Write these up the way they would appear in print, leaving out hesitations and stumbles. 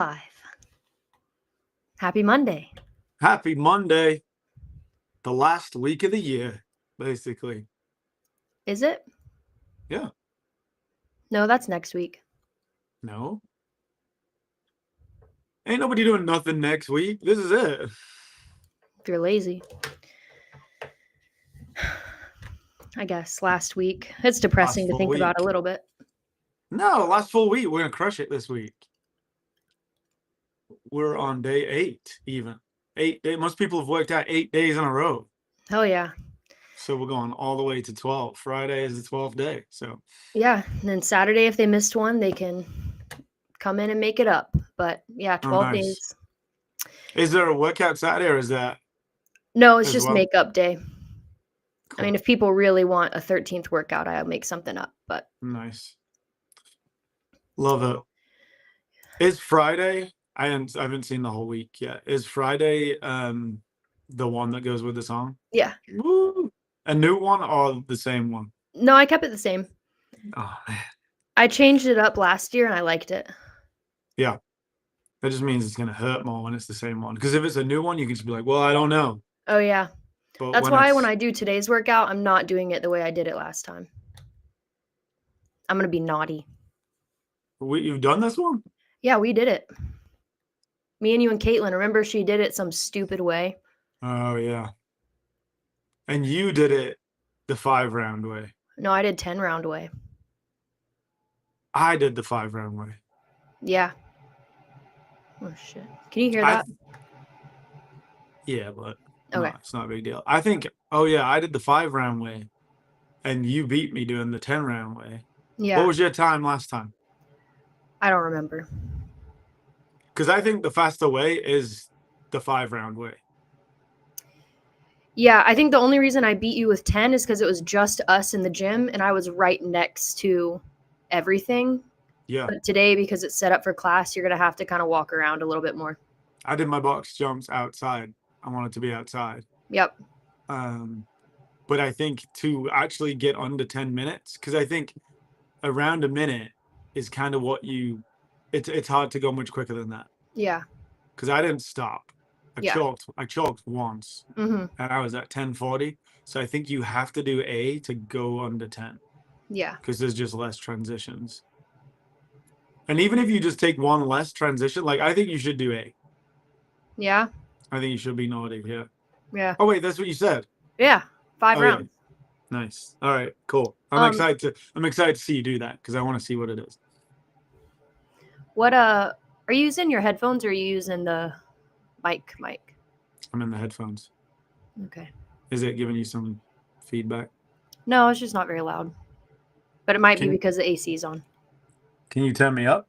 Five. Happy Monday. Happy Monday. The last week of the year, basically. Is it? Yeah. No, that's next week. No. Ain't nobody doing nothing next week. This is it. If you're lazy. I guess last week. It's depressing to full think about a week. little bit. No, last full week. We're going to crush it this week. We're on day 8, even. 8 days. Most people have worked out 8 days in a row. Hell yeah. So we're going all the way to 12. Friday is the 12th day. So Yeah. And then Saturday, if they missed one, they can come in and make it up. But yeah, 12 nice. days. Is there a workout Saturday or is that? No, it's just makeup day. Cool. I mean, if people really want a 13th workout, I'll make something up. But nice. Love it. Is Friday? I haven't seen the whole week yet. Is Friday the one that goes with the song? Yeah. Woo! A new one or the same one? No, I kept it the same. Oh man. I changed it up last year and I liked it. Yeah. That just means it's gonna hurt more when it's the same one. Because if it's a new one, you can just be like, well, I don't know. Oh yeah. But that's why when I do today's workout, I'm not doing it the way I did it last time. I'm gonna be naughty. You've done this one? Yeah, we did it. Me and you and Caitlin. Remember, she did it some stupid way. Oh yeah. And you did it the 5-round way. No, I did 10-round way. I did the 5-round way. Yeah. Oh shit! Can you hear that? Yeah, but okay. No, it's not a big deal. I think. Oh yeah, I did the 5-round way, and you beat me doing the 10-round way. Yeah. What was your time last time? I don't remember. Because I think the faster way is the 5-round way. Yeah, I think the only reason I beat you with 10 is because it was just us in the gym, and I was right next to everything. Yeah. But today, because it's set up for class, you're going to have to kind of walk around a little bit more. I did my box jumps outside. I wanted to be outside. Yep. But I think to actually get under 10 minutes, because I think around a minute is kind of what you, it's hard to go much quicker than that. Yeah. Because I didn't stop. I chalked once, and I was at 10:40. So I think you have to do A to go under 10. Yeah. Because there's just less transitions. And even if you just take one less transition, like I think you should do A. Yeah. I think you should be naughty. Yeah. Yeah. Oh wait, that's what you said. Yeah. 5 rounds. Yeah. Nice. All right. Cool. I'm excited to see you do that because I want to see what it is. What are you using your headphones or are you using the mic? I'm in the headphones. Okay. Is it giving you some feedback? No, it's just not very loud. But it might be because the AC is on. Can you turn me up?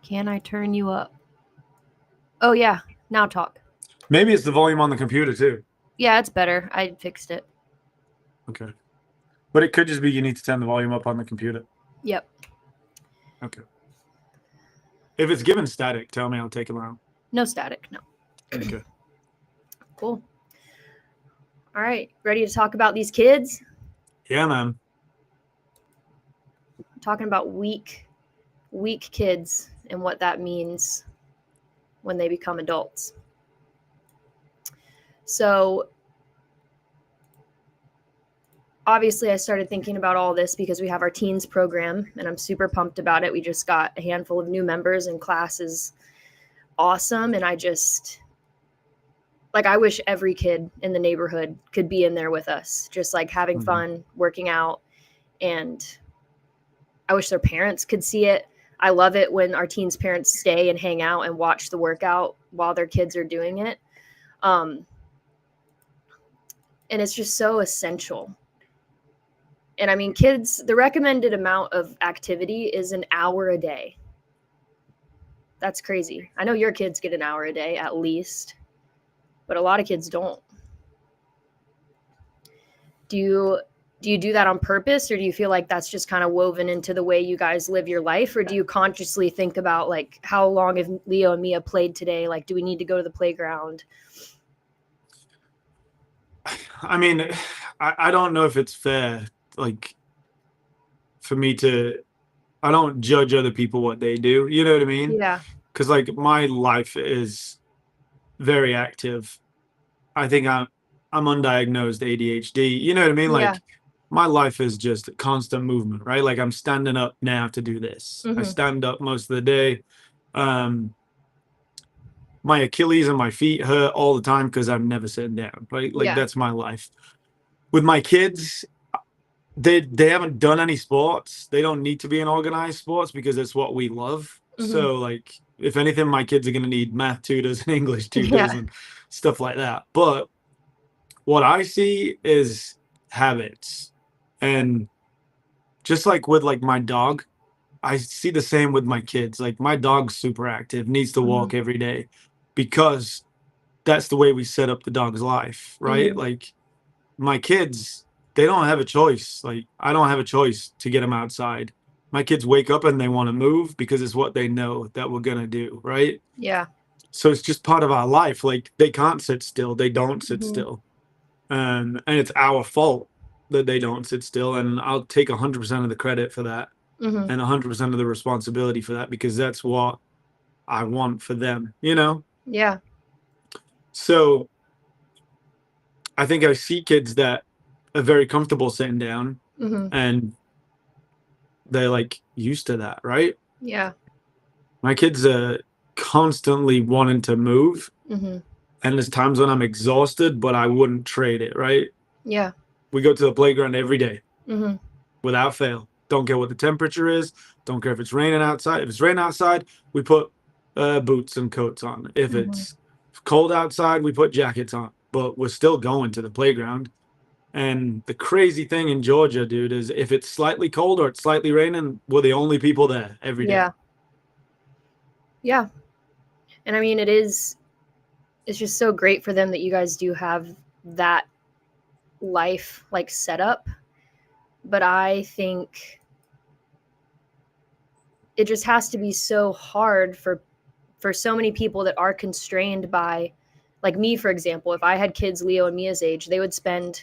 Can I turn you up? Oh, yeah. Now talk. Maybe it's the volume on the computer, too. Yeah, it's better. I fixed it. Okay. But it could just be you need to turn the volume up on the computer. Yep. Okay. If it's given static, tell me. I'll take it around. No static, no. Okay. Cool. All right. Ready to talk about these kids? Yeah, man. Talking about weak kids and what that means when they become adults. So obviously I started thinking about all this because we have our teens program and I'm super pumped about it. We just got a handful of new members and class is awesome. And I wish every kid in the neighborhood could be in there with us, just like having fun, working out. And I wish their parents could see it. I love it when our teens' parents stay and hang out and watch the workout while their kids are doing it. And it's just so essential. And I mean, kids, the recommended amount of activity is an hour a day. That's crazy. I know your kids get an hour a day at least, but a lot of kids don't. Do you do that on purpose, or do you feel like that's just kind of woven into the way you guys live your life, or do you consciously think about like how long have Leo and Mia played today? Like, do we need to go to the playground? I mean, I don't know if it's fair, like, for me to I don't judge other people what they do. You know what I mean? Yeah. Because like my life is very active. I think I'm undiagnosed ADHD. You know what I mean? Yeah. Like my life is just constant movement, right? Like I'm standing up now to do this. I Hmm. stand up most of the day. Um, my Achilles and my feet hurt all the time because I'm never sitting down. Right? Like Yeah. that's my life. With my kids, they haven't done any sports. They don't need to be in organized sports because it's what we love. Hmm. So like if anything, my kids are gonna need math tutors and English tutors Yeah. and stuff like that. But what I see is habits. And just like with like my dog, I see the same with my kids. Like my dog's super active, needs to Hmm. walk every day because that's the way we set up the dog's life, right? Hmm. Like my kids, they don't have a choice. Like I don't have a choice to get them outside. My kids wake up and they want to move because it's what they know that we're gonna do, right? Yeah. So it's just part of our life. Like they can't sit still. They don't sit Hmm. still. And it's our fault that they don't sit still. And I'll take 100% of the credit for that Hmm. and 100% of the responsibility for that because that's what I want for them, you know? Yeah. So I think I see kids that are very comfortable sitting down Hmm. and they're like used to that, right? Yeah. My kids are constantly wanting to move. Hmm. And there's times when I'm exhausted, but I wouldn't trade it, right? Yeah. We go to the playground every day Hmm. without fail. Don't care what the temperature is. Don't care if it's raining outside. If it's raining outside, we put boots and coats on. If Hmm. it's cold outside, we put jackets on. But we're still going to the playground. And the crazy thing in Georgia, dude, is if it's slightly cold or it's slightly raining, we're the only people there every day. Yeah. Yeah. And I mean, it's just so great for them that you guys do have that life like set up. But I think it just has to be so hard for so many people that are constrained by, like me, for example. If I had kids Leo and Mia's age, they would spend,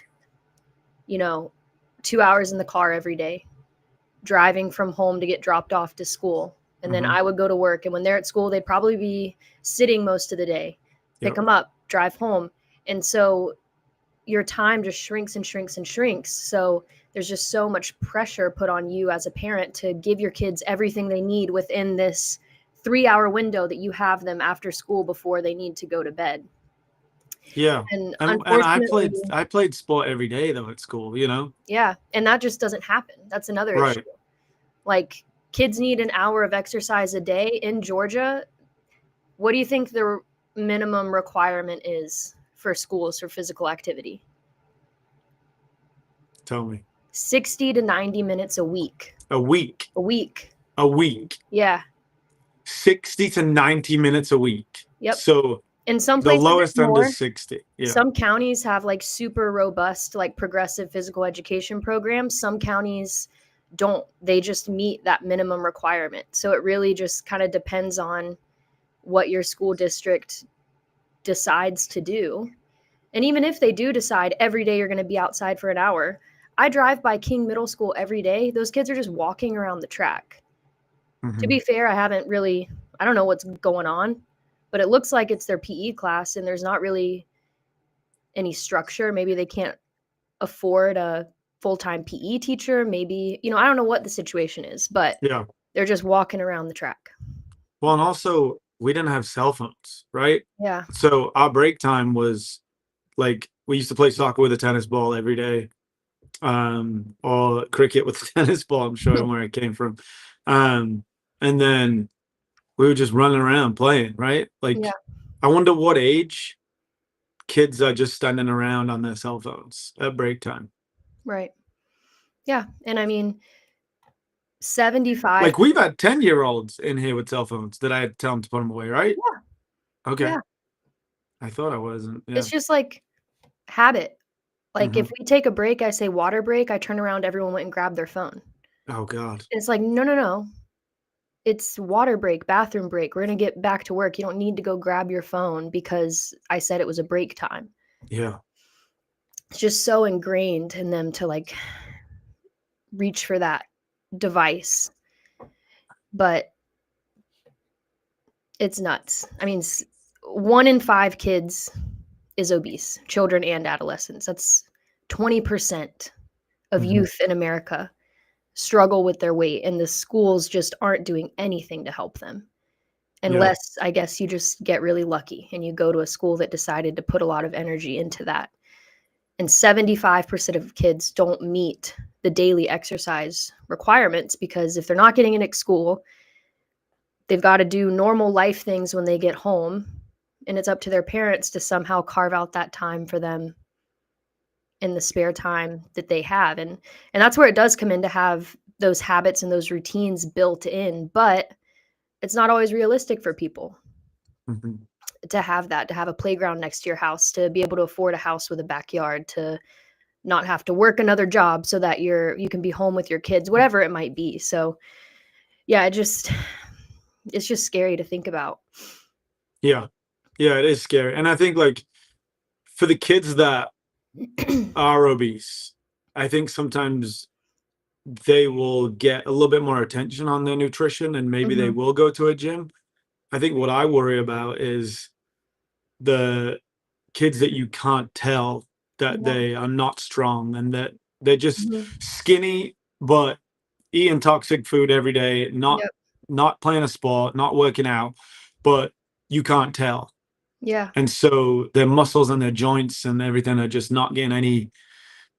you know, 2 hours in the car every day driving from home to get dropped off to school. And then Mhm. I would go to work. And when they're at school, they'd probably be sitting most of the day, pick Yep. them up, drive home. And so your time just shrinks and shrinks and shrinks. So there's just so much pressure put on you as a parent to give your kids everything they need within this 3 hour window that you have them after school before they need to go to bed. Yeah. And And unfortunately, I played sport every day though at school, you know? yeah, and that just doesn't happen. That's another issue. Right. Like kids need an hour of exercise a day in Georgia. What do you think the minimum requirement is for schools for physical activity? Tell me. 60 to 90 minutes a week. A week. A week. A week. Yeah. 60 to 90 minutes a week. Yep. So In some the places lowest it's end more. is 60. Yeah. Some counties have like super robust, like progressive physical education programs. Some counties don't. They just meet that minimum requirement. So it really just kind of depends on what your school district decides to do. And even if they do decide every day you're going to be outside for an hour, I drive by King Middle School every day. Those kids are just walking around the track. Mhm. To be fair, I don't know what's going on, but it looks like it's their PE class and there's not really any structure. Maybe they can't afford a full-time PE teacher. Maybe, I don't know what the situation is, but Yeah. they're just walking around the track. Well, and also we didn't have cell phones, right? Yeah. So our break time was like we used to play soccer with a tennis ball every day. Or cricket with a tennis ball, I'm showing where it came from. And then we were just running around playing, right? Like Yeah. I wonder what age kids are just standing around on their cell phones at break time. Right. Yeah. And I mean, 75. Like we've had 10-year-olds in here with cell phones that I had to tell them to put them away, right? Yeah. Okay. Yeah. I thought I wasn't. Yeah. It's just like habit. Like Mhm. if we take a break, I say water break, I turn around, everyone went and grabbed their phone. Oh God. It's like, no, no, no. It's water break, bathroom break. We're going to get back to work. You don't need to go grab your phone because I said it was a break time. Yeah. It's just so ingrained in them to like reach for that device. but it's nuts. I mean, 1 in 5 kids is obese, children and adolescents. That's 20% of Mhm. youth in America struggle with their weight, and the schools just aren't doing anything to help them. Yeah. Unless, I guess, you just get really lucky and you go to a school that decided to put a lot of energy into that. And 75% of kids don't meet the daily exercise requirements because if they're not getting it at school, they've got to do normal life things when they get home. And it's up to their parents to somehow carve out that time for them in the spare time that they have. And that's where it does come in to have those habits and those routines built in. But it's not always realistic for people Mhm. to have that, to have a playground next to your house, to be able to afford a house with a backyard, to not have to work another job so that you can be home with your kids, whatever it might be. So yeah, it's just scary to think about. Yeah. Yeah, it is scary. And I think like for the kids that are obese, I think sometimes they will get a little bit more attention on their nutrition and maybe they Mhm. will go to a gym. I think what I worry about is the kids that you can't tell that Yeah. they are not strong and that they're just Mhm. skinny but eating toxic food every day, Yep. not playing a sport, not working out, but you can't tell. Yeah. And so their muscles and their joints and everything are just not getting any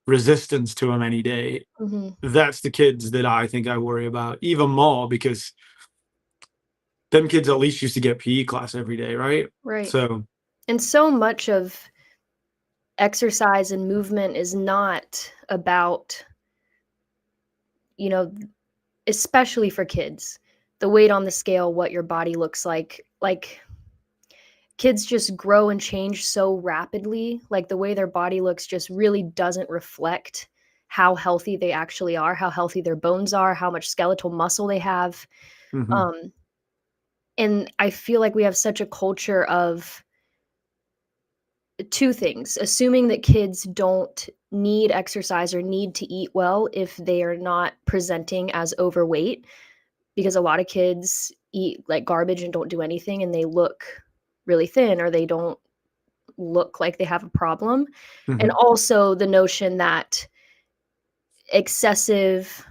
resistance to them any day. Mhm. That's the kids that I think I worry about even more because them kids at least used to get PE class every day, right? Right. So, And so much of exercise and movement is not about, you know, especially for kids, the weight on the scale, what your body looks like. Like kids just grow and change so rapidly. Like the way their body looks just really doesn't reflect how healthy they actually are, how healthy their bones are, how much skeletal muscle they have. mhm, Um, and I feel like we have such a culture of two things: assuming that kids don't need exercise or need to eat well if they are not presenting as overweight, because a lot of kids eat like garbage and don't do anything and they look really thin or they don't look like they have a problem. And mhm, also the notion that excessive,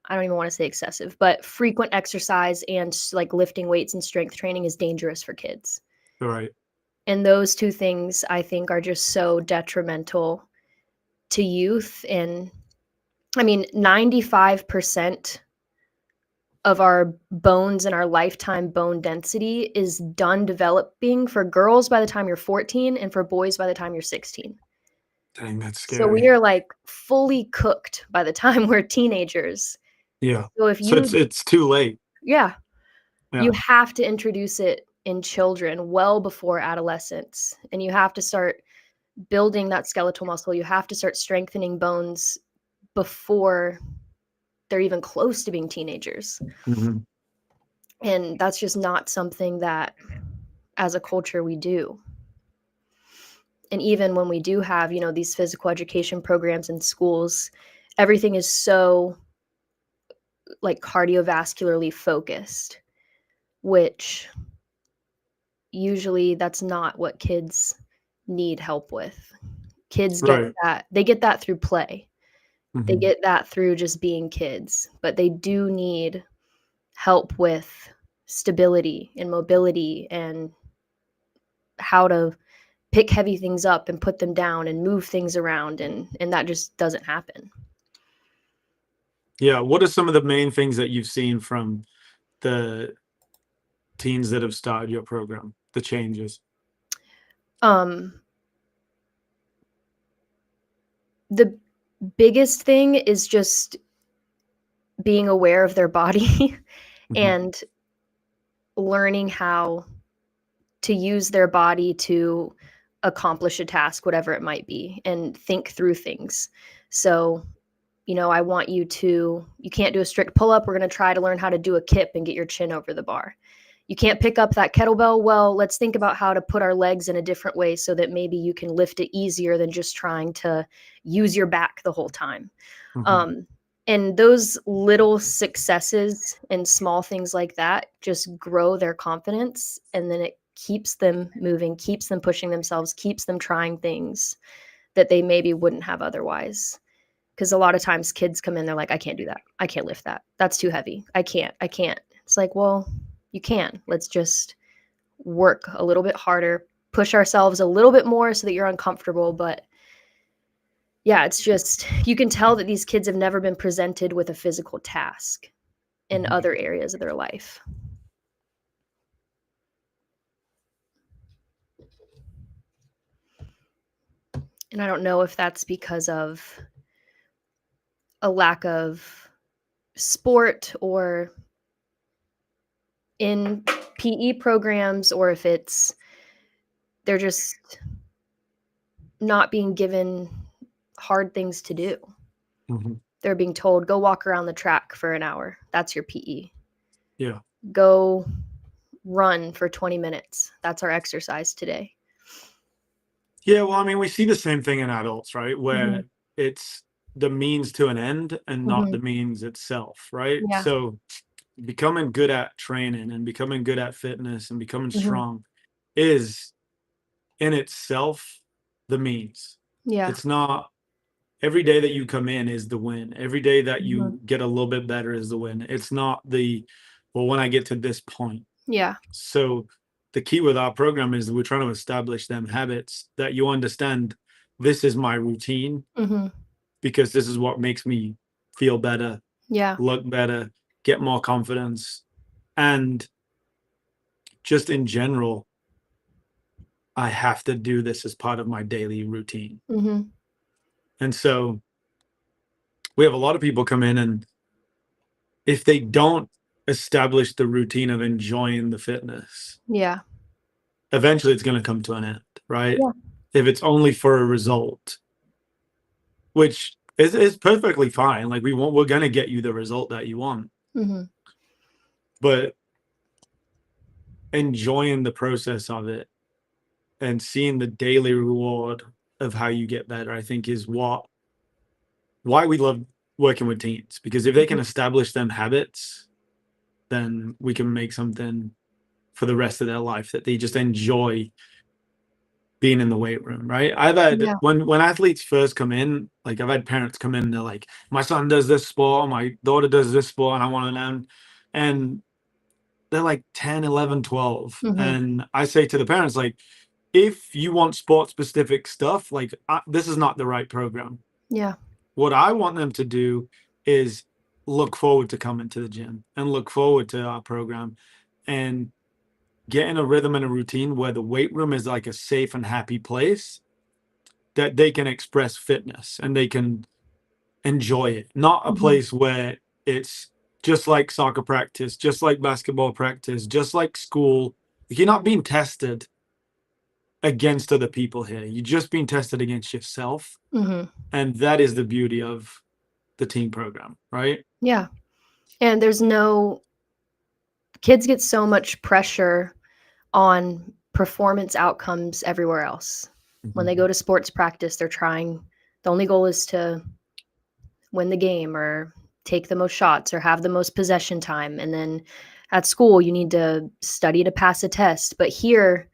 I don't even want to say excessive, but frequent exercise and like lifting weights and strength training is dangerous for kids. right, And those two things I think are just so detrimental to youth. And I mean, 95% of our bones and our lifetime bone density is done developing for girls by the time you're 14 and for boys by the time you're 16. dang, that's So we scary. are like fully cooked by the time we're teenagers. Yeah. So if So you, it's too late. yeah, you Yeah. have to introduce it in children well before adolescence. And you have to start building that skeletal muscle. You have to start strengthening bones before they're even close to being teenagers. Mhm. And that's just not something that as a culture we do. And even when we do have, these physical education programs in schools, everything is so like cardiovascularly focused, which usually that's not what kids need help with. Kids get Right. that, they get that through play. They Mhm. get that through just being kids, but they do need help with stability and mobility and how to pick heavy things up and put them down and move things around, and that just doesn't happen. Yeah. What are some of the main things that you've seen from the teens that have started your program? The changes. Um the biggest thing is just being aware of their body Mhm. and learning how to use their body to accomplish a task, whatever it might be, and think through things. So, I want you can't do a strict pull up. We're going to try to learn how to do a kip and get your chin over the bar. You can't pick up that kettlebell. Well, let's think about how to put our legs in a different way so that maybe you can lift it easier than just trying to use your back the whole time. Mhm. Um, And those little successes and small things like that just grow their confidence, and then it keeps them moving, keeps them pushing themselves, keeps them trying things that they maybe wouldn't have otherwise. Because a lot of times kids come in, they're like, I can't do that. I can't lift that. That's too heavy. I can't. It's like, well, you can. Let's just work a little bit harder, push ourselves a little bit more so that you're uncomfortable. But yeah, it's just, you can tell that these kids have never been presented with a physical task in Mhm. other areas of their life. And I don't know if that's because of a lack of sport or in PE programs, or if it's they're just not being given hard things to do. Mhm. They're being told, go walk around the track for an hour. That's your PE. Yeah. Go run for 20 minutes. That's our exercise today. Yeah, well, I mean, we see the same thing in adults, right? Where Mhm. it's the means to an end and not the Mhm. means itself, right? Yeah. So becoming good at training and becoming good at fitness and becoming Mhm. strong is in itself the means. Yeah. It's not every day that you come in is the win. Every day that Mhm. you get a little bit better is the win. It's not well, when I get to this point. Yeah. So the key with our program is we're trying to establish them habits that you understand this is my routine Mhm. because this is what makes me feel better, Yeah. look better, get more confidence. And just in general, I have to do this as part of my daily routine. Mhm. And so we have a lot of people come in, and if they don't establish the routine of enjoying the fitness, Yeah. eventually it's going to come to an end, right? Yeah. If it's only for a result, which is perfectly fine. Like we're going to get you the result that you want, Mhm. but enjoying the process of it and seeing the daily reward of how you get better, I think is why we love working with teens, because if they can Mhm. establish them habits, then we can make something for the rest of their life that they just enjoy being in the weight room, right? I've had Yeah. when athletes first come in, like I've had parents come in and they're like, my son does this sport, my daughter does this sport, and I want to learn. And they're like 10, 11, 12. Mhm. And I say to the parents, like, if you want sport specific stuff, like this is not the right program. Yeah. What I want them to do is look forward to coming to the gym and look forward to our program and get in a rhythm and a routine where the weight room is like a safe and happy place that they can express fitness and they can enjoy it, not a Mhm. place where it's just like soccer practice, just like basketball practice, just like school. You're not being tested against other people here. You're just being tested against yourself. Mhm. And that is the beauty of the team program, right? Yeah. And there's no kids get so much pressure on performance outcomes everywhere else. When they Mhm. go to sports practice, they're trying, the only goal is to win the game or take the most shots or have the most possession time. And then at school, you need to study to pass a test. But here,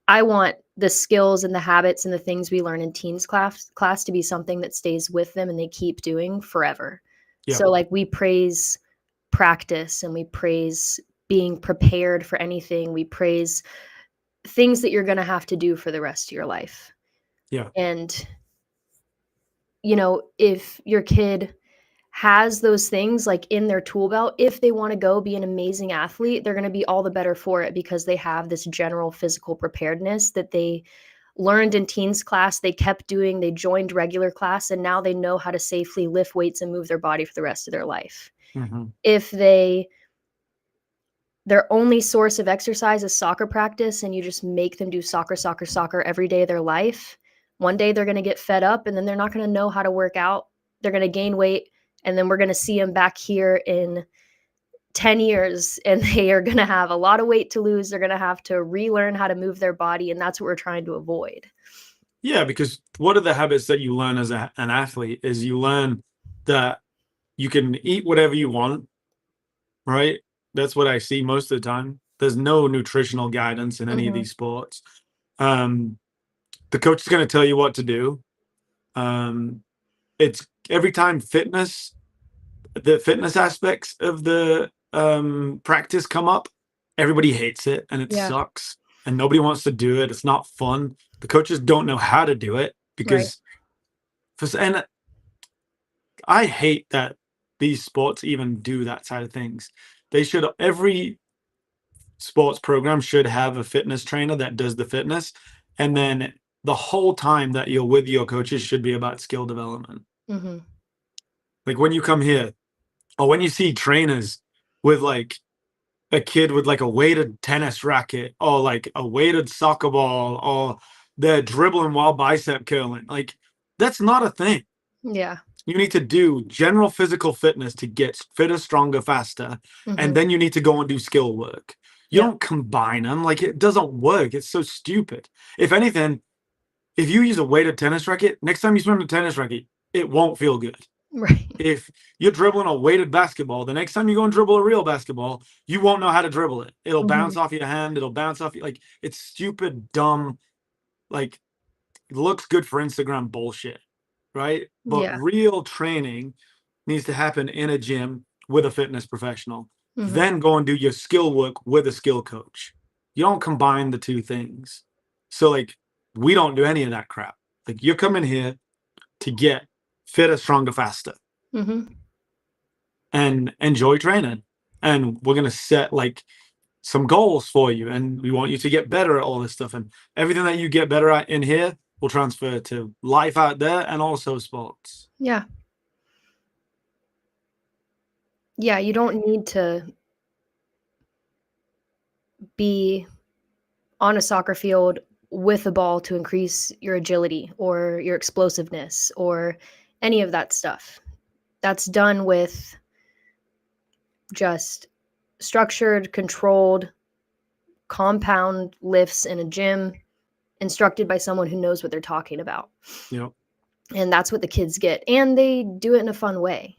I want the skills and the habits and the things we learn in teens class to be something that stays with them and they keep doing forever. Yeah. So like we praise practice and we praise being prepared for anything. We praise things that you're going to have to do for the rest of your life. Yeah. And if your kid has those things like in their tool belt, if they want to go be an amazing athlete, they're going to be all the better for it because they have this general physical preparedness that they learned in teens class, they kept doing, they joined regular class, and now they know how to safely lift weights and move their body for the rest of their life. Mhm. If their only source of exercise is soccer practice and you just make them do soccer every day of their life, one day they're going to get fed up and then they're not going to know how to work out. They're going to gain weight, and then we're going to see them back here in 10 years and they are going to have a lot of weight to lose. They're going to have to relearn how to move their body, and that's what we're trying to avoid. Yeah, because what are the habits that you learn as an athlete is you learn that you can eat whatever you want, right? That's what I see most of the time. There's no nutritional guidance in any of Mhm. these sports. The coach is going to tell you what to do. It's every time the fitness aspects of the practice come up, everybody hates it and it Yeah. sucks and nobody wants to do it. It's not fun. The coaches don't know how to do it Right. because and I hate that these sports even do that side of things. Every sports program should have a fitness trainer that does the fitness, and then the whole time that you're with your coaches should be about skill development. Mhm. Like when you come here, or when you see trainers with like a kid with like a weighted tennis racket, or like a weighted soccer ball, or they're dribbling while bicep curling, like that's not a thing. Yeah. You need to do general physical fitness to get fitter, stronger, faster, and Mhm. then you need to go and do skill work. You Yep. don't combine them. Like it doesn't work. It's so stupid. If anything, if you use a weighted tennis racket, next time you swing a tennis racket, it won't feel good. Right. If you're dribbling a weighted basketball, the next time you go and dribble a real basketball, you won't know how to dribble it. It'll bounce Mhm. off your hand. It'll bounce off you. Like it's stupid, dumb. Like it looks good for Instagram bullshit, right? But Yeah. real training needs to happen in a gym with a fitness professional. Mhm. Then go and do your skill work with a skill coach. You don't combine the two things. So like we don't do any of that crap. Like you're coming here to get fitter, stronger, faster, Mhm. and enjoy training. And we're gonna set like some goals for you, and we want you to get better at all this stuff. And everything that you get better at in here will transfer to life out there and also sports. Yeah. Yeah, you don't need to be on a soccer field with a ball to increase your agility or your explosiveness or any of that stuff. That's done with just structured, controlled, compound lifts in a gym, instructed by someone who knows what they're talking about. You know, And that's what the kids get. And they do it in a fun way.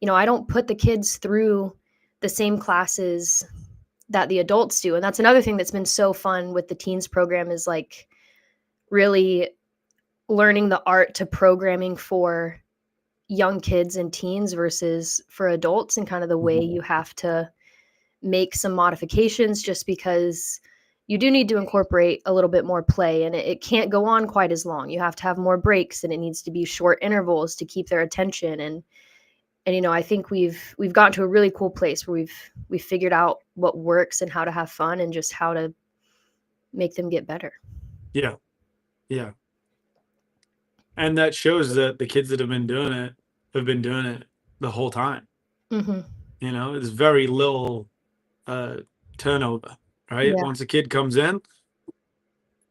You know, I don't put the kids through the same classes that the adults do. And that's another thing that's been so fun with the teens program is like really learning the art to programming for young kids and teens versus for adults, and kind of the way you have to make some modifications just because you do need to incorporate a little bit more play, and it can't go on quite as long. You have to have more breaks and it needs to be short intervals to keep their attention. And you know, I think we've gotten to a really cool place where we've figured out what works and how to have fun and just how to make them get better. yeah, yeah. And that shows that the kids that have been doing it the whole time. Mhm. You know, there's very little uh turnover, right? Yeah. Once a kid comes in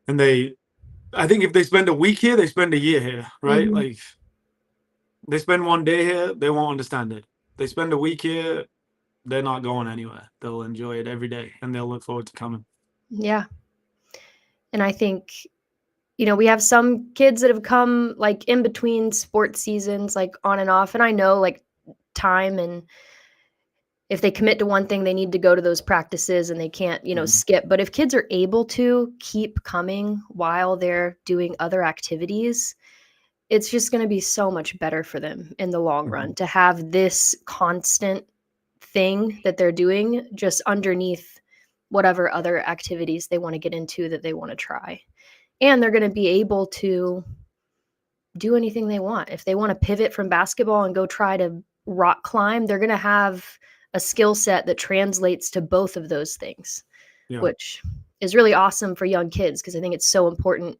and I think if they spend a week here, they spend a year here, right? Mhm. Like they spend one day here, they won't understand it. They spend a week here, they're not going anywhere. They'll enjoy it every day and they'll look forward to coming. Yeah. And I think, you know, we have some kids that have come like in between sports seasons, like on and off. And I know like time, and if they commit to one thing, they need to go to those practices and they can't, you know, Mhm. skip. But if kids are able to keep coming while they're doing other activities, it's just going to be so much better for them in the long run Mhm. to have this constant thing that they're doing just underneath whatever other activities they want to get into that they want to try. And they're going to be able to do anything they want. If they want to pivot from basketball and go try to rock climb, they're going to have a skill set that translates to both of those things, Yeah. which is really awesome for young kids because I think it's so important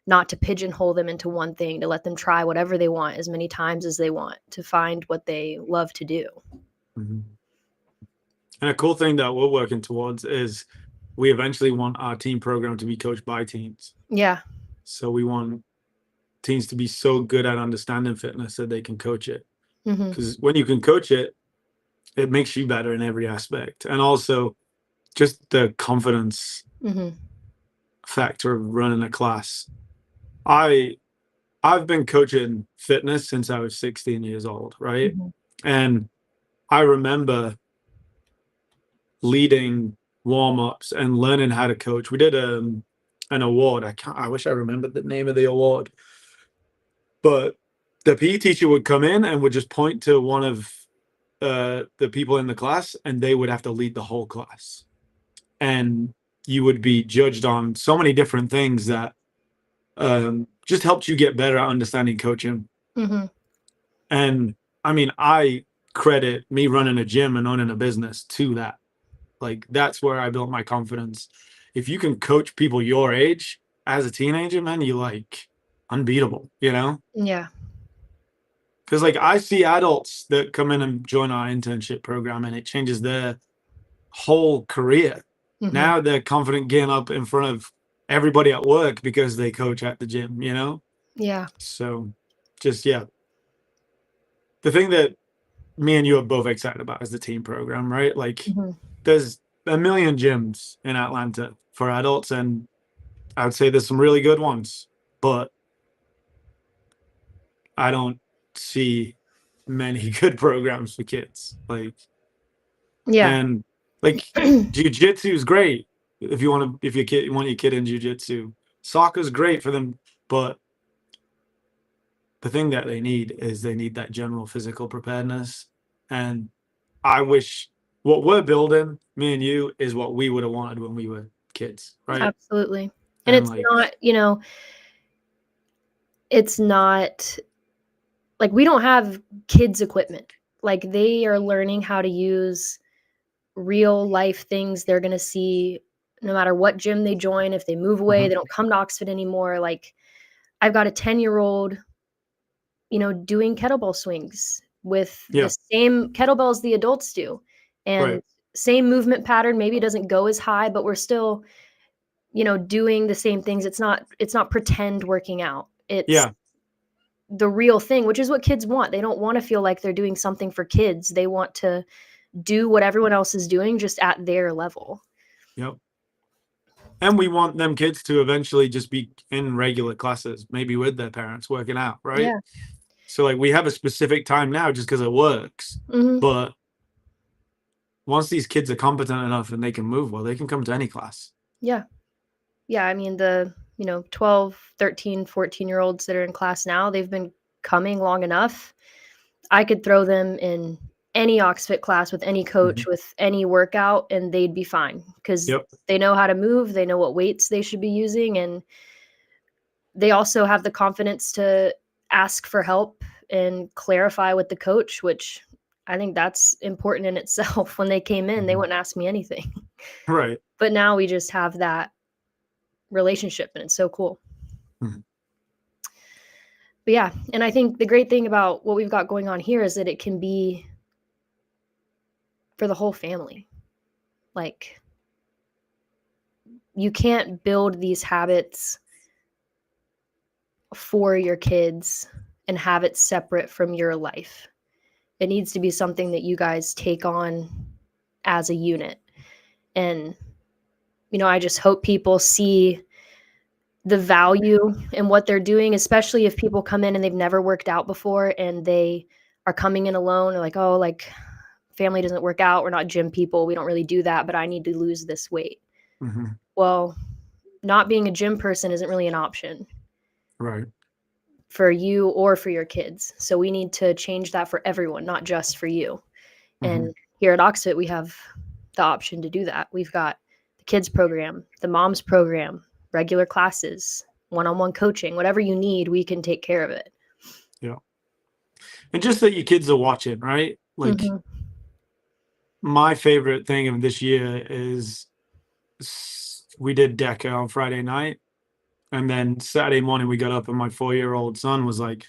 not to pigeonhole them into one thing, to let them try whatever they want as many times as they want to find what they love to do. Mhm. And a cool thing that we're working towards is we eventually want our team program to be coached by teens. Yeah. So we want teens to be so good at understanding fitness that they can coach it. Mhm. Because when you can coach it, it makes you better in every aspect. And also just the confidence Mhm. factor of running a class. I I've been coaching fitness since I was 16 years old, right? Mhm. And I remember leading warm-ups and learning how to coach. We did an award. I wish I remembered the name of the award. But the PE teacher would come in and would just point to one of the people in the class, and they would have to lead the whole class. And you would be judged on so many different things that just helped you get better at understanding coaching. Mm-hmm. And I mean, I credit me running a gym and owning a business to that. Like, that's where I built my confidence. If you can coach people your age as a teenager, man, you like unbeatable, you know? Yeah. Because like I see adults that come in and join our internship program and it changes their whole career. Mm-hmm. Now they're confident getting up in front of everybody at work because they coach at the gym, you know? Yeah. So just, yeah. The thing that me and you are both excited about is the team program, right? Like Mm-hmm. there's a million gyms in Atlanta for adults, and I would say there's some really good ones, but I don't see many good programs for kids. Like, Yeah. and like jujitsu is great if you want to, if your kid, you want your kid in jujitsu. Soccer's great for them, but the thing that they need is they need that general physical preparedness. And I wish what we're building, me and you, is what we would have wanted when we were kids, right? Absolutely. And And it's like, not, it's not like we don't have kids equipment. Like they are learning how to use real life things they're going to see no matter what gym they join. If they move away, Mhm. they don't come to Oxford anymore. Like I've got a 10-year-old, doing kettlebell swings with the Yeah, same kettlebells the adults do. And right. same movement pattern. Maybe it doesn't go as high, but we're still, doing the same things. It's not pretend working out. It's Yeah. the real thing, which is what kids want. They don't want to feel like they're doing something for kids. They want to do what everyone else is doing just at their level. Yep. And we want them kids to eventually just be in regular classes, maybe with their parents working out, right? Yeah. So like we have a specific time now just because it works. Mhm. But once these kids are competent enough and they can move well, they can come to any class. Yeah. Yeah, I mean the, 12, 13, 14-year-olds that are in class now, they've been coming long enough. I could throw them in any Oxfit class with any coach, Mhm. with any workout, and they'd be fine because Yep. they know how to move, they know what weights they should be using, and they also have the confidence to ask for help and clarify with the coach, which I think that's important in itself. When they came in, they Mhm. wouldn't ask me anything. Right. But now we just have that relationship and it's so cool. Mhm. But yeah, and I think the great thing about what we've got going on here is that it can be for the whole family. Like you can't build these habits for your kids and have it separate from your life. It needs to be something that you guys take on as a unit. And I just hope people see the value in what they're doing, especially if people come in and they've never worked out before and they are coming in alone, or like, oh, like family doesn't work out, we're not gym people, we don't really do that, but I need to lose this weight. Mhm. Well, not being a gym person isn't really an option Right. for you or for your kids. So we need to change that for everyone, not just for you. Mhm. And here at Oxfit, we have the option to do that. We've got the kids program, the moms program, regular classes, one-on-one coaching, whatever you need, we can take care of it. Yeah. And just that your kids are watching, right? Like Mhm. my favorite thing of this year is we did DECA on Friday night. And then Saturday morning we got up and my 4-year-old son was like,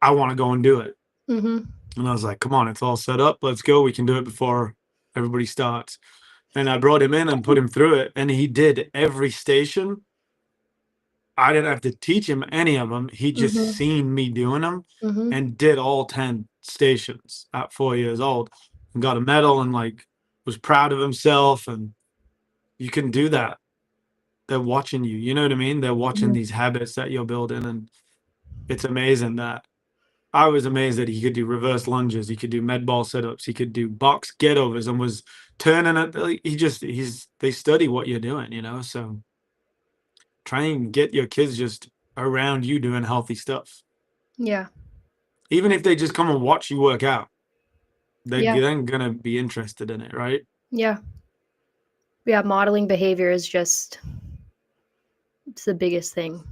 I want to go and do it. Mhm. And I was like, come on, it's all set up. Let's go. We can do it before everybody starts. And I brought him in and put him through it. And he did every station. I didn't have to teach him any of them. He just Mhm. seen me doing them Mhm. and did all 10 stations at 4 years old and got a medal and like was proud of himself. And you can do that. They're watching you. You know what I mean? They're watching Mhm. these habits that you're building. And it's amazing that I was amazed that he could do reverse lunges, he could do med ball sit-ups, he could do box get-overs, and was turning it. Like, they study what you're doing, you know. So try and get your kids just around you doing healthy stuff. Yeah. Even if they just come and watch you work out, they're Yeah. then gonna be interested in it, right? Yeah. Yeah. Modeling behavior is just, it's the biggest thing.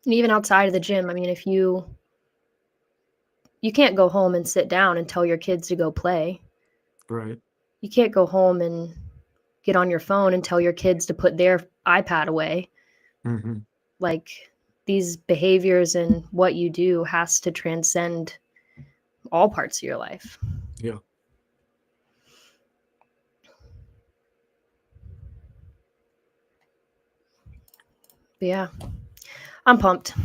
And even outside of the gym, I mean, if you can't go home and sit down and tell your kids to go play. Right. You can't go home and get on your phone and tell your kids to put their iPad away. Mm-hmm. Like, these behaviors and what you do has to transcend all parts of your life. Yeah. But yeah, I'm pumped.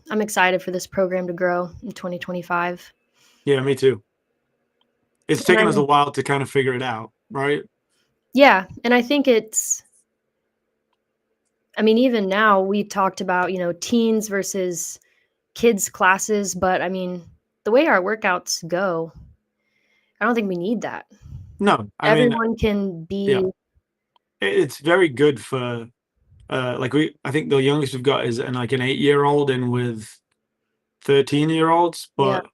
I'm excited for this program to grow in 2025. Yeah, me too. It's And taken us a while to kind of figure it out, right? Yeah, and I think I mean, even now we talked about, teens versus kids classes, but I mean, the way our workouts go, I don't think we need that. No, I mean, Everyone can be. yeah, it's very good for I think the youngest we've got is like an 8-year-old in with 13-year-olds, Yeah. but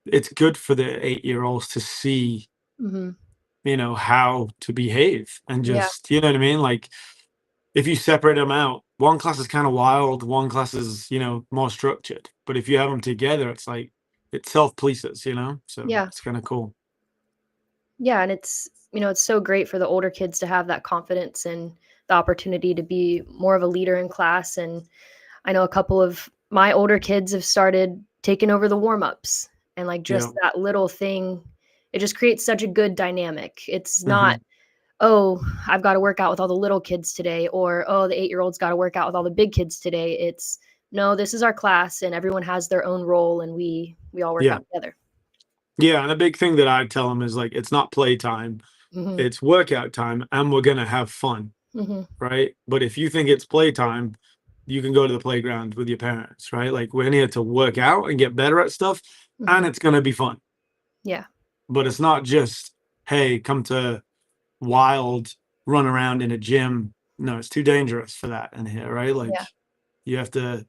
it's good for the 8-year-olds to see, Mm-hmm. how to behave and Yeah. just, you know what I mean? Like, if you separate them out, one class is kind of wild, one class is, more structured. But if you have them together, it's like it self-polices, So Yeah. it's kind of cool. Yeah, and it's so great for the older kids to have that confidence and the opportunity to be more of a leader in class. And I know a couple of my older kids have started taking over the warm-ups, and like just that little thing, it just creates such a good dynamic. It's not, oh, I've got to work out with all the little kids today, or oh, the 8-year-old's got to work out with all the big kids today. It's, no, this is our class and everyone has their own role, and we all work out together. Yeah, and a big thing that I tell them is like, it's not playtime, it's workout time, and we're gonna have fun, right? But if you think it's playtime, you can go to the playground with your parents, right? Like, we're here to work out and get better at stuff, and it's gonna be fun. Yeah. But it's not just, hey, come to wild run around in a gym. No, it's too dangerous for that in here, right? Like, you have to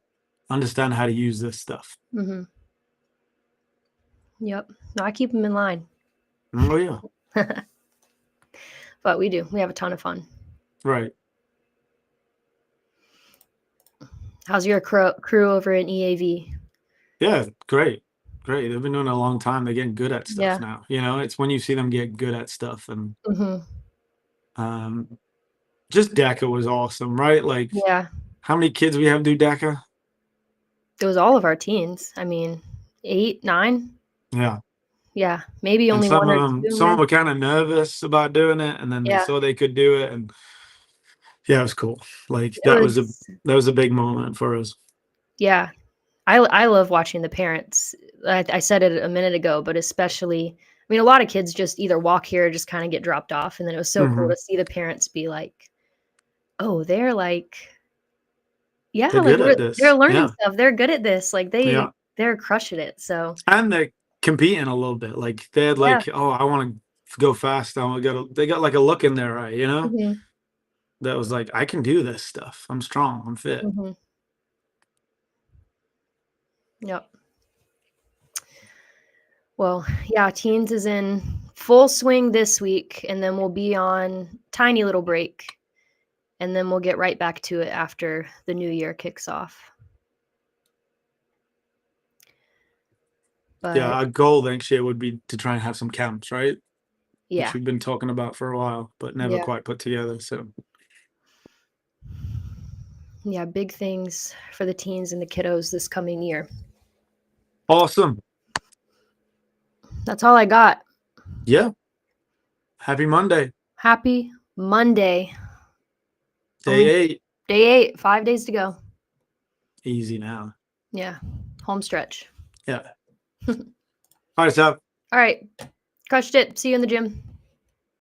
understand how to use this stuff. Yep. No, I keep them in line. Oh yeah. But we do. We have a ton of fun. Right. How's your crew over in EAV? Yeah, great. They've been doing it a long time. They're getting good at stuff now. It's when you see them get good at stuff, and just DECA was awesome, right? Like, how many kids we have do DECA? It was all of our teens. I mean, 8, 9. Yeah, maybe And only some one of or them, two. some of them were kind of nervous about doing it, and then they saw they could do it, and yeah, it was cool. Like, that was a big moment for us. Yeah, I love watching the parents. I said it a minute ago, but especially, I mean, a lot of kids just either walk here or just kind of get dropped off, and then it was so cool to see the parents be like, "Oh, they're like, yeah, They're like good at this. they're learning stuff. They're good at this. Like Yeah. they're crushing it." So, And they're competing a little bit. Like, they're like, oh, I want to go fast. They got like a look in their eye, that was like, I can do this stuff. I'm strong. I'm fit. Yep. Well, yeah, teens is in full swing this week, and then we'll be on tiny little break, and then we'll get right back to it after the new year kicks off. But yeah, our goal next year would be to try and have some camps, right? Yeah. Which we've been talking about for a while, but never quite put together. So yeah, big things for the teens and the kiddos this coming year. Awesome. That's all I got. Yeah. Happy Monday. Happy Monday. Day 8. Day 8. 5 days to go. Easy now. Yeah. Home stretch. Yeah. All right, Sab. All right. Crushed it. See you in the gym.